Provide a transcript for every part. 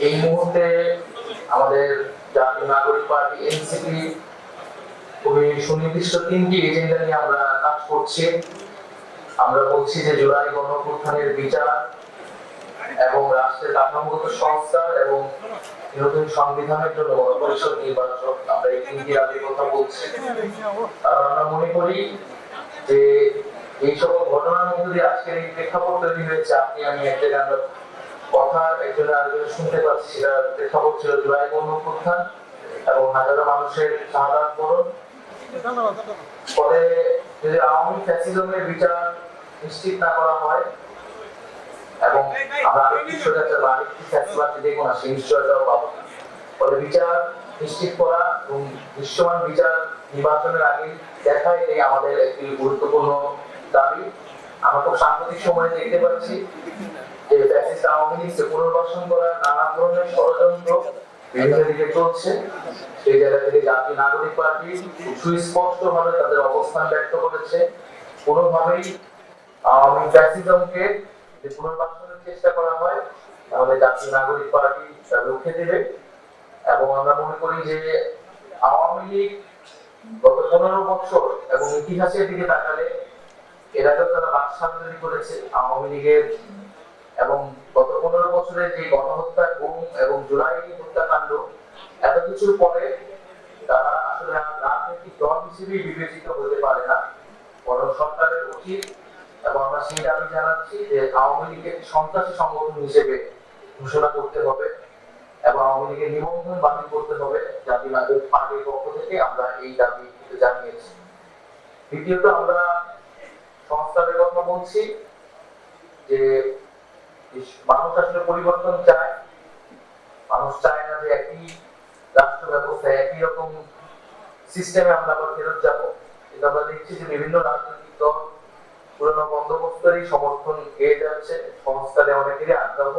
এই মুহূর্তে আমাদের জাতীয় নাগরিক পার্টি এনসিপি খুবই সুনির্দিষ্ট 3টি এজেন্ডা নিয়ে আমরা কাজ করছি। আমরা বলছি যে জুলাই গণঅভ্যুত্থানের বিচার এবং রাষ্ট্রের কাঠামোগত সংস্কার এবং নতুন সংবিধানের জন্য গণপরিষদ নির্বাচন, আমরা এই 3টি দাবির কথা বলছি। কারণ আমরা মনে করি যে এই সকল ঘটনার মধ্যে দিয়ে আজকের এই প্রেক্ষাপট তৈরি হয়েছে। আপনি আমি এক জায়গায় আমরা কথা একজন আরেকজন শুনতে পাচ্ছি, সেটা প্রেক্ষাপট ছিল জুলাই গণঅভ্যুত্থান এবং হাজারো মানুষের শাহাদাত বরণ। ফলে যদি আওয়ামী ফ্যাসিজমের বিচার নিশ্চিত না করা হয় এবং আমরা আরেকটি স্বৈরাচার বা আরেকটি ফ্যাসিবাদী দেখবো না, সেই নিশ্চয়তাও পাবো না। ফলে বিচার নিশ্চিত করা এবং দৃশ্যমান বিচার নির্বাচনের আগে দেখা, এটাই আমাদের একটি গুরুত্বপূর্ণ দাবি। আমরা খুব সাম্প্রতিক সময়ে দেখতে পাচ্ছি যে ফ্যাসিস্ট আওয়ামী লীগকে পুনর্বাসন করার নানা ধরনের ষড়যন্ত্র বিভিন্ন দিকে চলছে। সেই জায়গা থেকে জাতীয় নাগরিক পার্টি সুস্পষ্ট ভাবে তাদের অবস্থান ব্যক্ত করেছে। কোনোভাবেই আওয়ামী ফ্যাসিজমকে যদি পুনর্বাসনের চেষ্টা করা হয় তাহলে জাতীয় নাগরিক পার্টি তা রুখে দেবে। এবং আমরা মনে করি যে আওয়ামী লীগ গত 15 বছর এবং ইতিহাসের দিকে তাকালে এর আগে তারা বাকশাল তৈরি করেছে আওয়ামী লীগের, এবং গত 15 বছরের যে গণহত্যা, গুম এবং জুলাই হত্যাকাণ্ড, এত কিছুর পরে তারা আসলে রাজনৈতিক দল হিসেবে বিবেচিত হতে পারে না, বরং সরকারের উচিত, এবং আমরা সেই দাবি জানাচ্ছি যে আওয়ামী লীগের সন্ত্রাসী সংগঠন হিসেবে ঘোষণা করতে হবে এবং আওয়ামী লীগের নিবন্ধন বাতিল করতে হবে। জাতীয় নাগরিক পার্টির পক্ষ থেকে আমরা এই দাবি জানিয়েছি। দ্বিতীয়ত আমরা সংস্কারের কথা বলছি যে মানুষ আসলে পরিবর্তন চায়। মানুষ চায় না যে একই রাষ্ট্র ব্যবস্থায় একই রকম সিস্টেমে আমরা আবার ফেরত যাবো। কিন্তু আমরা দেখছি যে বিভিন্ন রাজনৈতিক দল পুরোনো বন্দোবস্তেরই সমর্থন পেয়ে যাচ্ছে। সংস্কারে অনেকেরই আগ্রহ,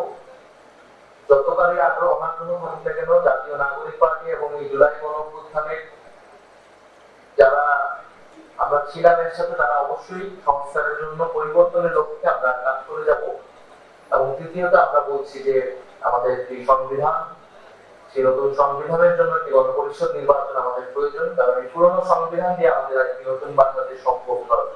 যতকালই আগ্রহ অনাগ্রহ হোক না কেন, জাতীয় নাগরিক পার্টি এবং এই জুলাই গণঅভ্যুত্থানের যারা আমরা ছিলাম এর সাথে, তারা অবশ্যই সংস্কারের জন্য পরিবর্তনের লক্ষ্যে আমরা কাজ করে যাব। এবং তৃতীয়ত আমরা বলছি যে আমাদের যে সংবিধান, সেই নতুন সংবিধানের জন্য একটি গণপরিষদ নির্বাচন আমাদের প্রয়োজন। কারণ এই পুরনো সংবিধান দিয়ে আমাদের একটি নতুন বাংলাদেশ সম্ভব নয়।